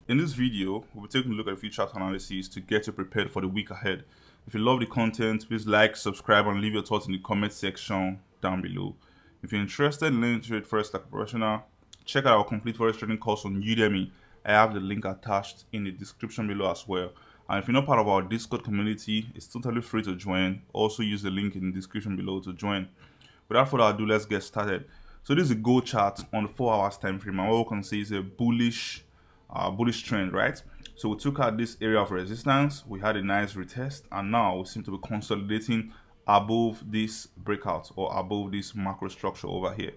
In this video, we'll be taking a look at a few chart analyses to get you prepared for the week ahead. If you love the content, please like, subscribe, and leave your thoughts in the comment section down below. If you're interested in learning to trade Forex like a professional, check out our complete Forex trading course on Udemy. I have the link attached in the description below as well. And if you're not part of our Discord community, it's totally free to join. Also use the link in the description below to join. Without further ado, let's get started. So this is a gold chart on the 4 hours time frame, and what we can see is a bullish trend, right? So we took out this area of resistance, we had a nice retest, and now we seem to be consolidating above this breakout or above this macro structure over here.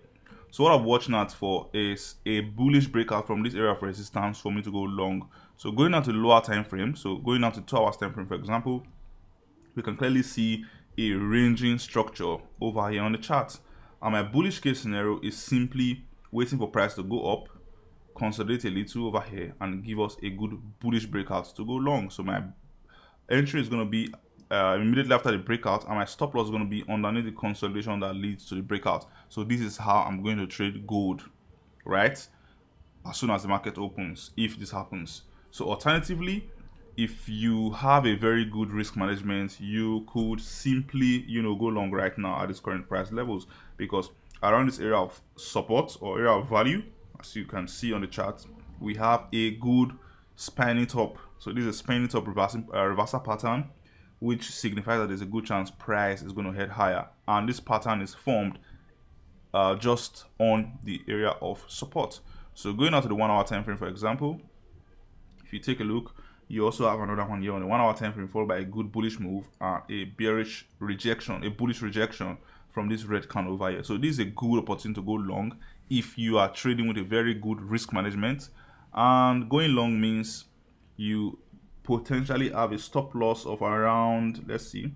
So what I'm watching out for is a bullish breakout from this area of resistance for me to go long. So going out to the lower time frame, so going out to 2 hours time frame, for example, we can clearly see a ranging structure over here on the chart. And my bullish case scenario is simply waiting for price to go up, consolidate a little over here, and give us a good bullish breakout to go long. So my entry is going to be immediately after the breakout, and my stop loss is going to be underneath the consolidation that leads to the breakout. So this is how I'm going to trade gold, right? As soon as the market opens, if this happens. So alternatively, if you have a very good risk management, you could simply, go long right now at this current price levels, because around this area of support or area of value, as you can see on the chart, we have a good spanning top. So this is a spanning top reversal pattern, which signifies that there's a good chance price is going to head higher, and this pattern is formed just on the area of support. So going out to the 1 hour time frame, for example, if you take a look, you also have another one here on the 1 hour time frame, followed by a good bullish move and a bearish rejection, a bullish rejection from this red candle over here. So this is a good opportunity to go long if you are trading with a very good risk management. And going long means you potentially have a stop loss of around, let's see,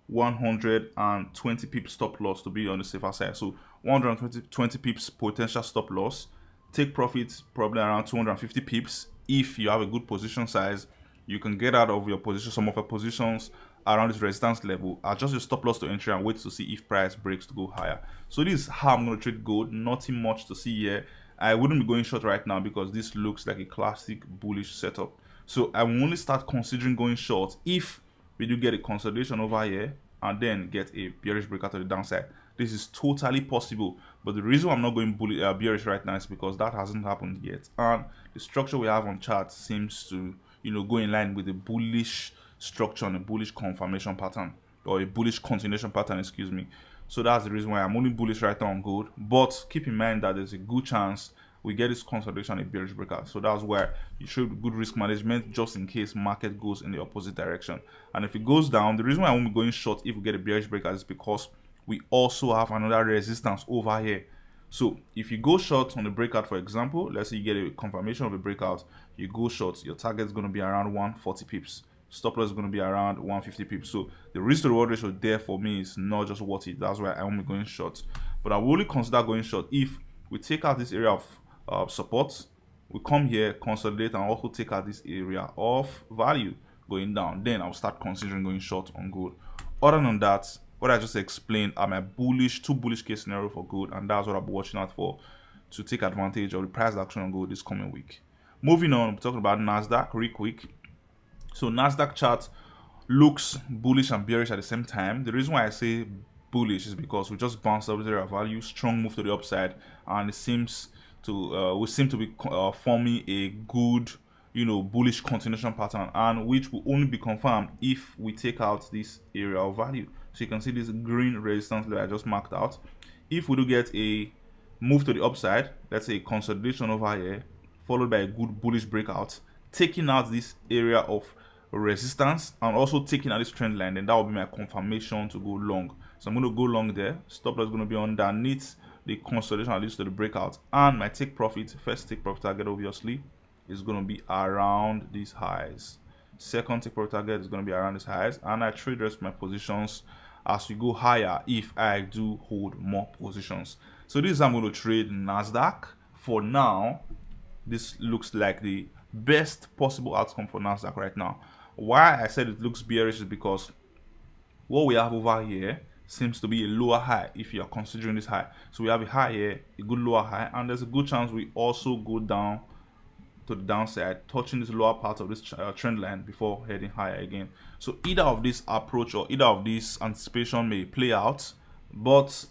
120 pips stop loss to be on the safer side. So 120 pips potential stop loss. Take profits probably around 250 pips. If you have a good position size, you can get out of your position, some of your positions around this resistance level, adjust your stop loss to entry, and wait to see if price breaks to go higher. So this is how I'm going to trade gold. Nothing much to see here. I wouldn't be going short right now because this looks like a classic bullish setup. So I will only start considering going short if we do get a consolidation over here and then get a bearish breakout to the downside. This is totally possible, but the reason I'm not going bearish right now is because that hasn't happened yet, and the structure we have on chart seems to go in line with the bullish structure and a bullish confirmation pattern, or a bullish continuation pattern, excuse me. So that's the reason why I'm only bullish right now on gold, but keep in mind that there's a good chance we get this consolidation and a bearish breakout. So that's where you should good risk management just in case market goes in the opposite direction. And if it goes down, the reason why I won't be going short if we get a bearish breakout is because we also have another resistance over here. So if you go short on the breakout, for example, let's say you get a confirmation of a breakout, you go short, your target is going to be around 140 pips. Stop loss is going to be around 150 pips. So the risk to reward ratio there for me is not just worth it. That's why I won't be going short. But I will only consider going short if we take out this area of support, we come here, consolidate, and also take out this area of value going down. Then I'll start considering going short on gold. Other than that, what I just explained are my two bullish case scenario for gold, and that's what I'll be watching out for to take advantage of the price action on gold this coming week. Moving on, we're talking about Nasdaq real quick. So Nasdaq chart looks bullish and bearish at the same time. The reason why I say bullish is because we just bounced up this area of value, strong move to the upside, and it seems to we seem to be forming a good bullish continuation pattern, and which will only be confirmed if we take out this area of value. So you can see this green resistance that I just marked out. If we do get a move to the upside, let's say a consolidation over here, followed by a good bullish breakout, taking out this area of resistance and also taking out this trend line, then that will be my confirmation to go long. So I'm going to go long there. Stop loss is going to be underneath the consolidation that leads to the breakout, and my take profit, first take profit target obviously is going to be around these highs. Second take profit target is going to be around these highs, and I trade rest my positions as we go higher if I do hold more positions. So this is how I'm going to trade Nasdaq. For now, this looks like the best possible outcome for Nasdaq right now. Why I said it looks bearish is because what we have over here seems to be a lower high if you are considering this high. So we have a high here, a good lower high, and there's a good chance we also go down to the downside, touching this lower part of this trend line before heading higher again. So either of this approach or either of this anticipation may play out, but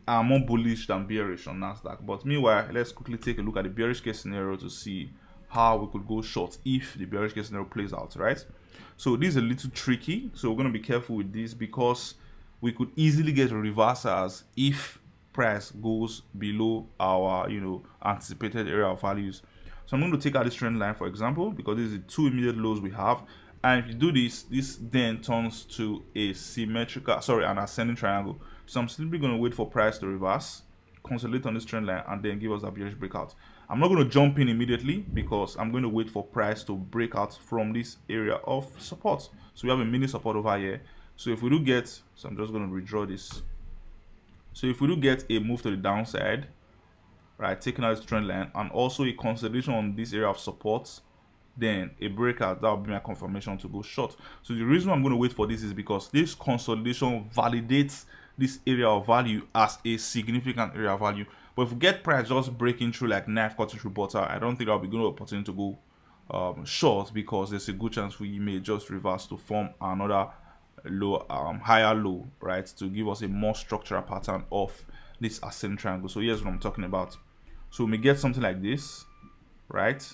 I'm more bullish than bearish on Nasdaq. But meanwhile, let's quickly take a look at the bearish case scenario to see how we could go short if the bearish case scenario plays out, right? So this is a little tricky, so we're going to be careful with this because we could easily get reversals if price goes below our anticipated area of values. So I'm going to take out this trend line, for example, because this is the two immediate lows we have. And if you do this, this then turns to a an ascending triangle. So I'm simply going to wait for price to reverse, consolidate on this trend line, and then give us a bearish breakout. I'm not going to jump in immediately because I'm going to wait for price to break out from this area of support. So we have a mini support over here. So if we do get, so I'm just going to redraw this. So if we do get a move to the downside, right, taking out this trend line, and also a consolidation on this area of support, then a breakout, that will be my confirmation to go short. So the reason I'm going to wait for this is because this consolidation validates this area of value as a significant area of value. But if we get price just breaking through like knife cutting through butter, I don't think that'll be good opportunity to go short, because there's a good chance we may just reverse to form another low, higher low, right, to give us a more structural pattern of this ascending triangle. So here's what I'm talking about. So we may get something like this, right,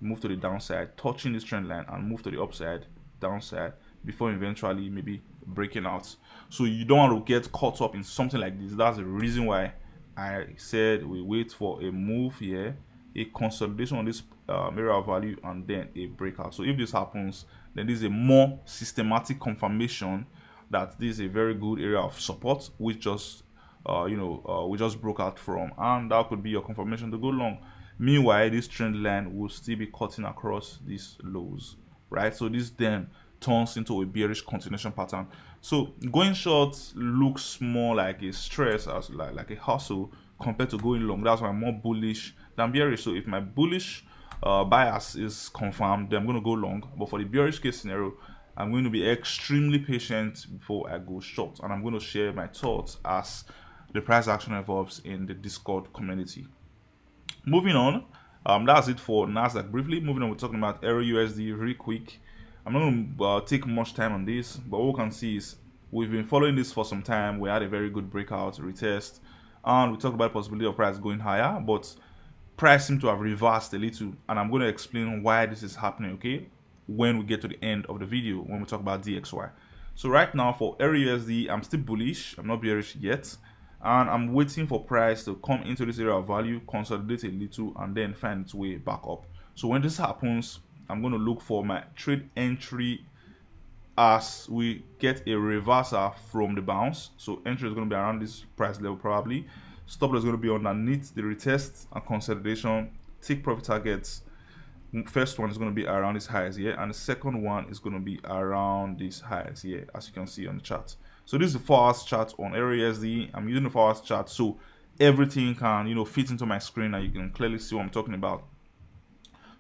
move to the downside, touching this trend line, and move to the upside, downside, before eventually maybe breaking out. So you don't want to get caught up in something like this. That's the reason why I said we wait for a move here, a consolidation on this area of value, and then a breakout. So if this happens, then this is a more systematic confirmation that this is a very good area of support, which just we just broke out from, and that could be your confirmation to go long. Meanwhile, this trend line will still be cutting across these lows, right? So this then turns into a bearish continuation pattern. So going short looks more like a stress, as like a hustle, compared to going long. That's why I'm more bullish than bearish. So if my bullish bias is confirmed, then I'm going to go long. But for the bearish case scenario, I'm going to be extremely patient before I go short, and I'm going to share my thoughts as the price action evolves in the Discord community. Moving on, that's it for Nasdaq briefly. Moving on, we're talking about EUR-USD really quick. I'm not going to take much time on this, but what we can see is we've been following this for some time. We had a very good breakout, retest, and we talked about the possibility of price going higher, but price seemed to have reversed a little, and I'm going to explain why this is happening, okay, when we get to the end of the video, when we talk about DXY. So right now for EUR-USD, I'm still bullish. I'm not bearish yet. And I'm waiting for price to come into this area of value, consolidate a little, and then find its way back up. So when this happens, I'm going to look for my trade entry as we get a reversal from the bounce. So entry is going to be around this price level probably. Stop loss is going to be underneath the retest and consolidation. Take profit targets. First one is going to be around this highs here, and the second one is going to be around this highs here, as you can see on the chart. So this is the 4-hour chart on EUR-USD. I'm using the 4-hour chart so everything can fit into my screen and you can clearly see what I'm talking about.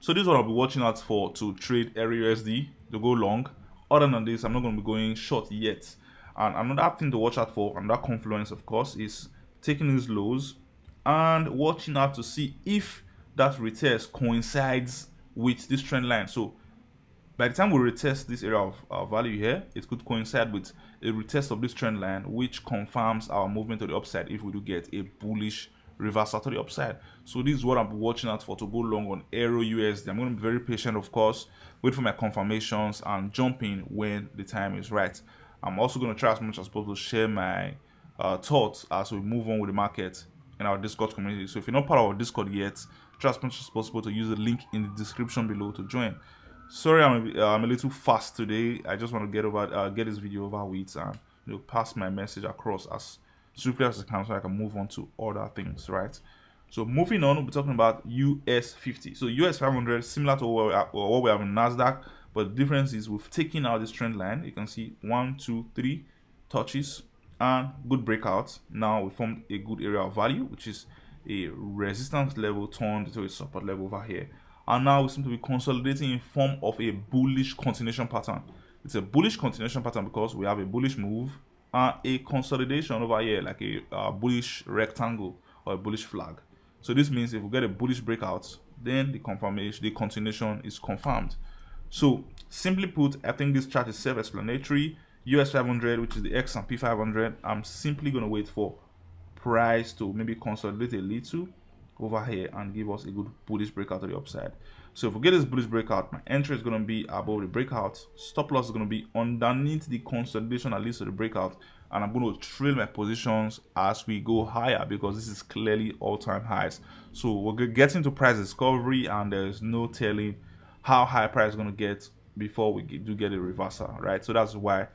So this is what I'll be watching out for to trade EUR-USD to go long. Other than this, I'm not going to be going short yet. And another thing to watch out for, and that confluence of course, is taking these lows and watching out to see if that retest coincides with this trend line. So by the time we retest this area of value here, it could coincide with a retest of this trend line, which confirms our movement to the upside if we do get a bullish reversal to the upside. So this is what I'm watching out for to go long on EUR-USD. I'm going to be very patient, of course, wait for my confirmations and jump in when the time is right. I'm also going to try as much as possible to share my thoughts as we move on with the market in our Discord community. So if you're not part of our Discord yet, try as much as possible to use the link in the description below to join. Sorry, I'm a little fast today. I just want to get this video over with and pass my message across as swiftly as I can so I can move on to other things, right? So moving on, we'll be talking about US50. So US500, similar to what we have in Nasdaq, but the difference is we've taken out this trend line. You can see 1, 2, 3 touches and good breakout. Now we formed a good area of value, which is a resistance level turned into a support level over here. And now we seem to be consolidating in form of a bullish continuation pattern. It's a bullish continuation pattern because we have a bullish move and a consolidation over here, like a bullish rectangle or a bullish flag. So this means if we get a bullish breakout, then the continuation is confirmed. So simply put, I think this chart is self-explanatory. US500, which is the S&P 500, I'm simply going to wait for price to maybe consolidate a little over here and give us a good bullish breakout to the upside. So if we get this bullish breakout, my entry is going to be above the breakout, stop loss is going to be underneath the consolidation at least of the breakout, and I'm going to trail my positions as we go higher because this is clearly all-time highs. So we're getting to price discovery, and there's no telling how high price is going to get before we do get a reversal, right? So that's why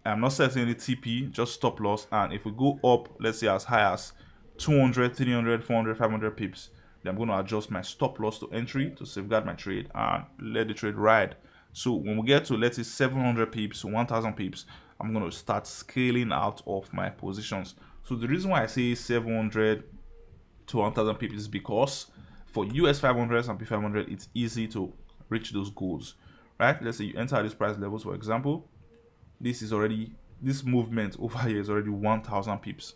I'm not setting any TP, just stop loss. And if we go up, let's say as high as 200, 300, 400, 500 pips, then I'm going to adjust my stop loss to entry to safeguard my trade and let the trade ride. So when we get to, let's say 700 pips, 1000 pips, I'm going to start scaling out of my positions. So the reason why I say 700 to 1000 pips is because for US500 and P500, it's easy to reach those goals, right? Let's say you enter these price levels, for example. This movement over here is already 1000 pips.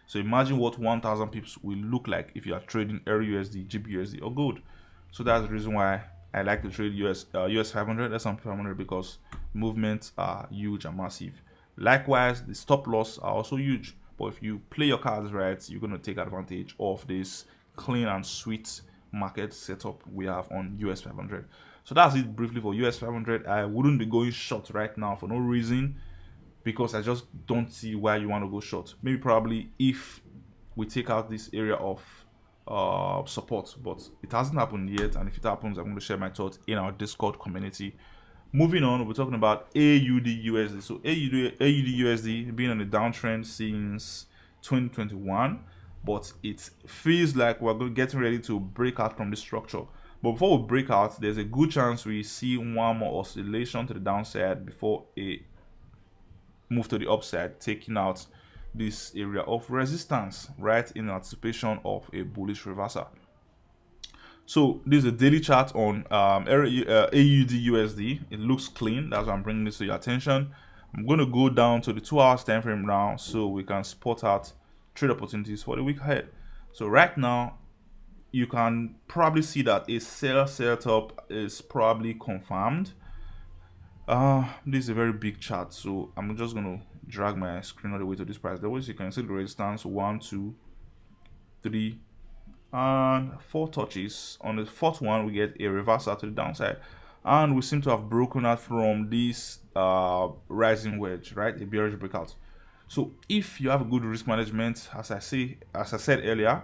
So imagine what 1000 pips will look like if you are trading EUR-USD, GBP-USD, or gold. So that's the reason why I like to trade US 500, S&P 500, because movements are huge and massive. Likewise, the stop loss are also huge. But if you play your cards right, you're going to take advantage of this clean and sweet market setup we have on US 500. So that's it briefly for US 500. I wouldn't be going short right now for no reason, because I just don't see why you want to go short. Maybe probably if we take out this area of support, but it hasn't happened yet, and if it happens, I'm going to share my thoughts in our Discord community. Moving on, we're talking about AUD-USD. So AUD-USD been on a downtrend since 2021, but it feels like we're getting ready to break out from this structure. But before we break out, there's a good chance we see one more oscillation to the downside before a move to the upside, taking out this area of resistance, right, in anticipation of a bullish reversal. So this is a daily chart on AUD-USD. It looks clean. That's why I'm bringing this to your attention. I'm going to go down to the 2 hours time frame now so we can spot out trade opportunities for the week ahead. So right now, you can probably see that a sell setup is probably confirmed. This is a very big chart, so I'm just going to drag my screen all the way to this price level. So you can see the resistance 1, 2, 3, and 4 touches. On the fourth one, we get a reversal to the downside, and we seem to have broken out from this rising wedge, right? A bearish breakout. So if you have a good risk management, as I said earlier,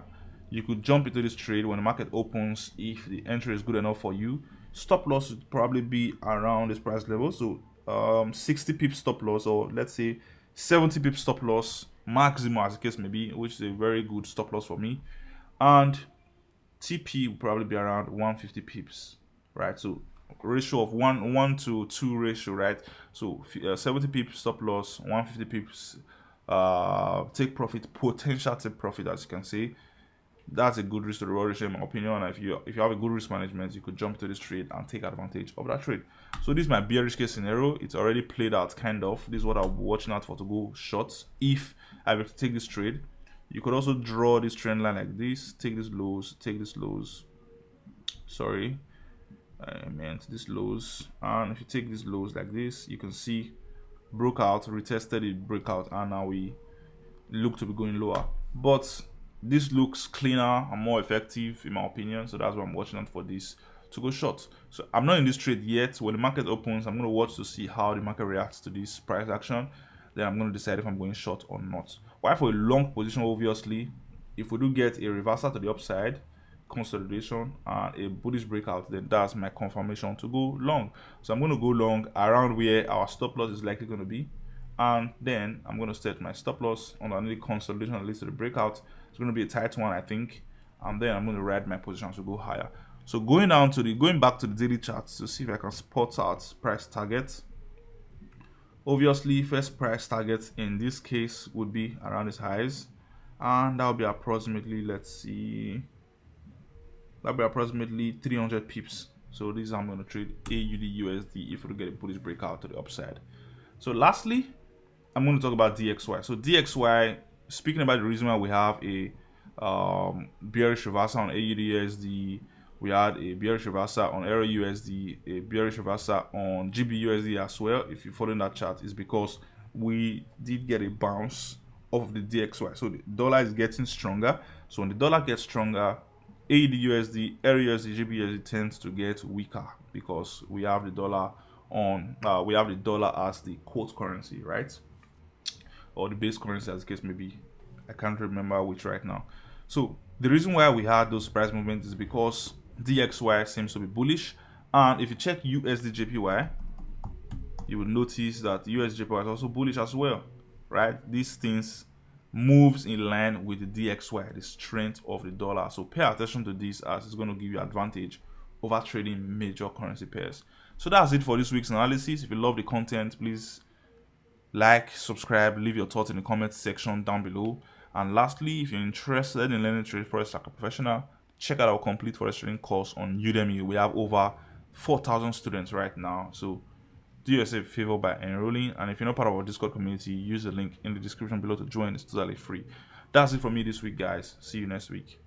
you could jump into this trade when the market opens if the entry is good enough for you. Stop loss would probably be around this price level, so 60 pips stop loss, or let's say 70 pips stop loss maximum, as the case may be, which is a very good stop loss for me. And TP will probably be around 150 pips, right? So ratio of 1 to 2 ratio, right? So 70 pips stop loss, 150 pips take profit, potential take profit, as you can see. That's a good risk to reward ratio in my opinion. And if you have a good risk management, you could jump into this trade and take advantage of that trade. So this is my bearish case scenario. It's already played out, kind of. This is what I'll be watching out for to go short if I were to take this trade. You could also draw this trend line like this, take these lows, take these lows. Sorry, I meant these lows. And if you take these lows like this, you can see broke out, retested it, breakout, and now we look to be going lower. But this looks cleaner and more effective in my opinion, so that's why I'm watching out for this to go short. So I'm not in this trade yet. When the market opens, I'm going to watch to see how the market reacts to this price action. Then I'm going to decide if I'm going short or not. While for a long position, obviously, if we do get a reversal to the upside, consolidation, and a bullish breakout, then that's my confirmation to go long. So I'm going to go long around where our stop loss is likely going to be, and then I'm going to set my stop loss on the consolidation at least to the breakout. It's going to be a tight one, I think, and then I'm going to ride my positions to go higher. So going back to the daily charts to see if I can spot out price targets. Obviously, first price target in this case would be around its highs, and that will be approximately, let's see, that'll be approximately 300 pips. So this is how I'm going to trade AUD-USD if we get a bullish breakout to the upside. So lastly, I'm going to talk about DXY. So DXY, speaking about the reason why we have a bearish reversal on AUD-USD, We had a bearish reversal on EUR-USD, a bearish reversal on GBUSD as well. If you follow that chart, it's because we did get a bounce off of the DXY. So the dollar is getting stronger. So when the dollar gets stronger, AUD-USD, EUR-USD, GBUSD tends to get weaker because we have the dollar on we have the dollar as the quote currency, right? Or the base currency, as the case may be. I can't remember which right now. So the reason why we had those price movements is because DXY seems to be bullish, and if you check USD JPY, you will notice that USD JPY is also bullish as well, right? These things moves in line with the DXY, the strength of the dollar. So pay attention to this, as it's going to give you advantage over trading major currency pairs. So that's it for this week's analysis. If you love the content, please like, subscribe, leave your thoughts in the comment section down below. And lastly, if you're interested in learning to trade Forex like a professional, check out our complete Forex trading course on Udemy. We have over 4,000 students right now. So do yourself a favor by enrolling. And if you're not part of our Discord community, use the link in the description below to join. It's totally free. That's it for me this week, guys. See you next week.